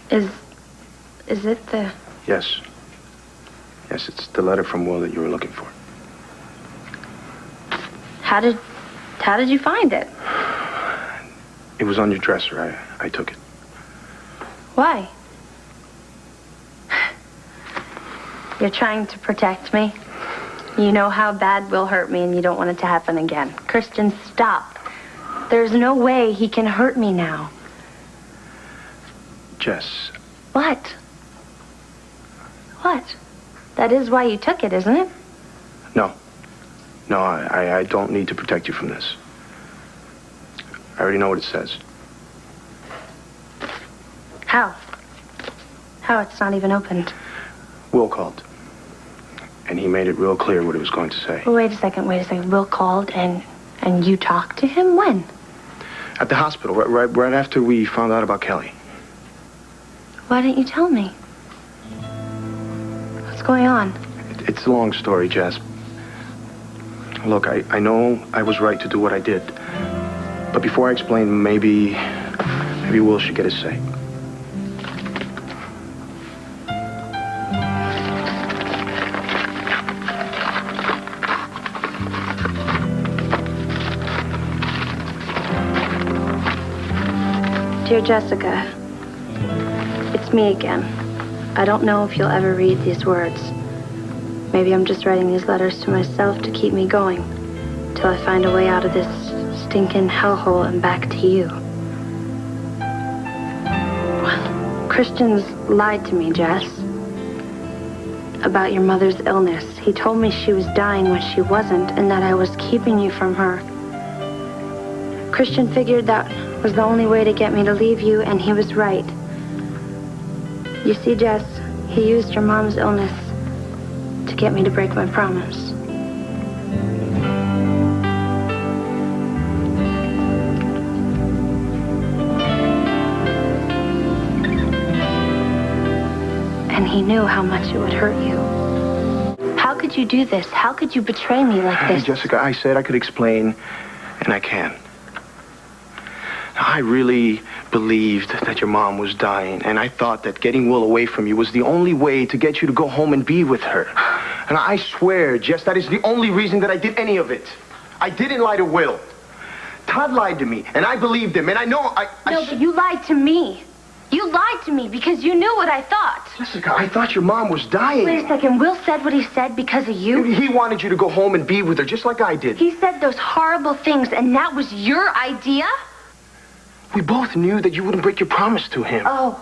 Is it the... Yes. Yes, it's the letter from Will that you were looking for. How did you find it? It was on your dresser. I took it. Why? You're trying to protect me. You know how bad Will hurt me and you don't want it to happen again. Cristian, stop. There's no way he can hurt me now. Jess. What? What? That is why you took it, isn't it? No. No, I don't need to protect you from this. I already know what it says. How? How? It's not even opened. Will called. And he made it real clear what he was going to say. Well, wait a second. Will called and you talked to him? When? At the hospital, right after we found out about Kelly. Why didn't you tell me? What's going on? It's a long story, Jess. Look, I know I was right to do what I did. But before I explain, maybe Will should get his say. Dear Jessica, it's me again. I don't know if you'll ever read these words. Maybe I'm just writing these letters to myself to keep me going till I find a way out of this stinking hellhole and back to you. Cristian's lied to me, Jess, about your mother's illness. He told me she was dying when she wasn't and that I was keeping you from her. Cristian figured that was the only way to get me to leave you, and he was right. You see, Jess, he used your mom's illness to get me to break my promise. And he knew how much it would hurt you. How could you do this? How could you betray me like this? Hey, Jessica, I said I could explain, and I can. I really believed that your mom was dying, and I thought that getting Will away from you was the only way to get you to go home and be with her. And I swear, Jess, that is the only reason that I did any of it. I didn't lie to Will. Todd lied to me, and I believed him, and I know No, but you lied to me. You lied to me because you knew what I thought. Jessica, I thought your mom was dying. Wait a second. Will said what he said because of you? He wanted you to go home and be with her, just like I did. He said those horrible things, and that was your idea? We both knew that you wouldn't break your promise to him. Oh,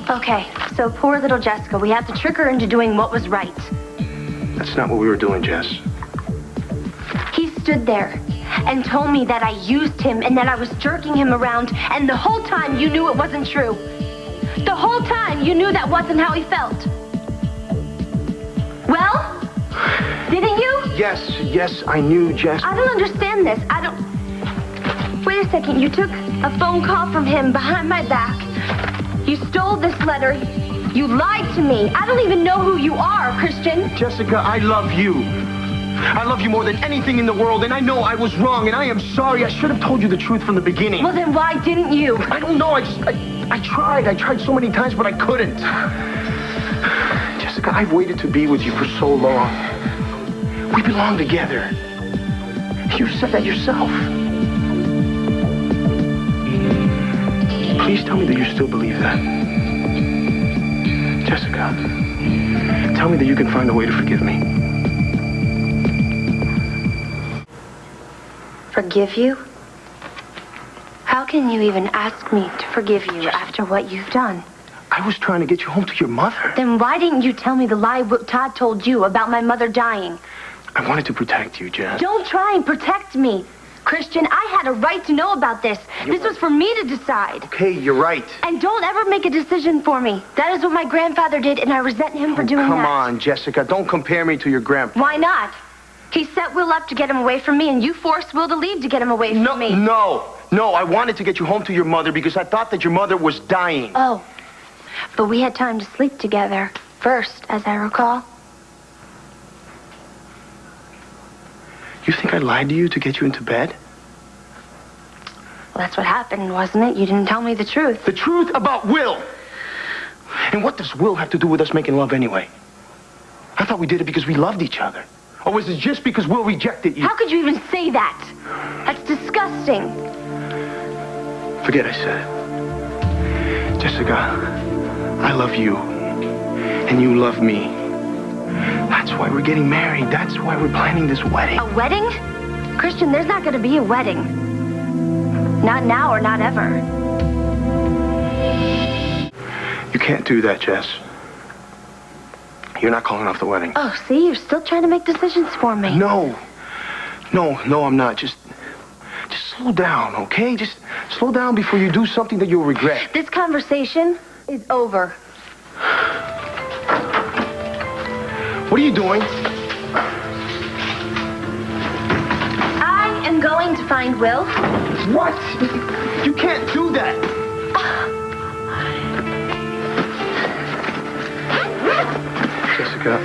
okay. So poor little Jessica, we had to trick her into doing what was right. That's not what we were doing, Jess. He stood there and told me that I used him and that I was jerking him around, and the whole time you knew it wasn't true. The whole time you knew that wasn't how he felt. Well, didn't you? Yes, I knew, Jess. I don't understand this. Wait a second. You took a phone call from him behind my back. You stole this letter. You lied to me. I don't even know who you are, Cristian. Jessica, I love you. I love you more than anything in the world, and I know I was wrong, and I am sorry. I should have told you the truth from the beginning. Well, then why didn't you? I don't know. I tried. I tried so many times, but I couldn't. Jessica, I've waited to be with you for so long. We belong together. You said that yourself. Please tell me that you still believe that. Jessica, tell me that you can find a way to forgive me. Forgive you? How can you even ask me to forgive you after what you've done? I was trying to get you home to your mother. Then why didn't you tell me the lie Todd told you about my mother dying? I wanted to protect you, Jess. Don't try and protect me. Cristian, I had a right to know about this. This was for me to decide. Okay, you're right. And don't ever make a decision for me. That is what my grandfather did, and I resent him for doing that. Come on, Jessica. Don't compare me to your grandpa. Why not? He set Will up to get him away from me, and you forced Will to leave to get him away from me. No, I wanted to get you home to your mother because I thought that your mother was dying. Oh, but we had time to sleep together first, as I recall. You think I lied to you to get you into bed? Well, that's what happened, wasn't it? You didn't tell me the truth. The truth about Will. And what does Will have to do with us making love anyway? I thought we did it because we loved each other. Or was it just because Will rejected you? How could you even say that? That's disgusting. Forget I said it. Jessica, I love you. And you love me. That's why we're getting married. That's why we're planning this wedding. A wedding? Cristian, there's not going to be a wedding. Not now or not ever. You can't do that, Jess. You're not calling off the wedding. Oh, see? You're still trying to make decisions for me. No, I'm not. Just slow down, okay? Just slow down before you do something that you'll regret. This conversation is over. What are you doing? I am going to find Will. What? You can't do that. Jessica,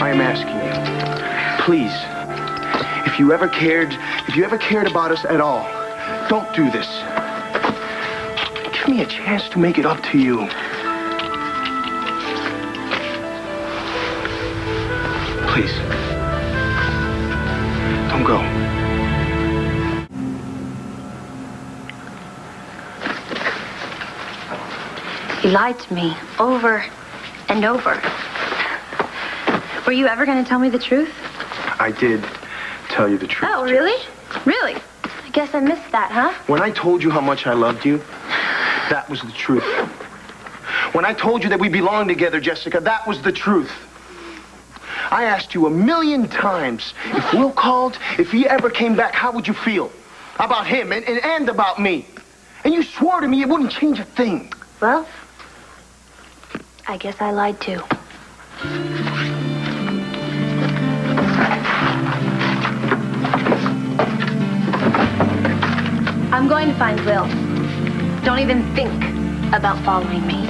I am asking you, please, if you ever cared about us at all, don't do this. Give me a chance to make it up to you. Please, don't go. You lied to me over and over. Were you ever going to tell me the truth? I did tell you the truth. Oh, really? Really? I guess I missed that, huh? When I told you how much I loved you, that was the truth. When I told you that we belonged together, Jessica, that was the truth. I asked you 1,000,000 times, if Will called, if he ever came back, how would you feel? About him and about me. And you swore to me it wouldn't change a thing. Well, I guess I lied too. I'm going to find Will. Don't even think about following me.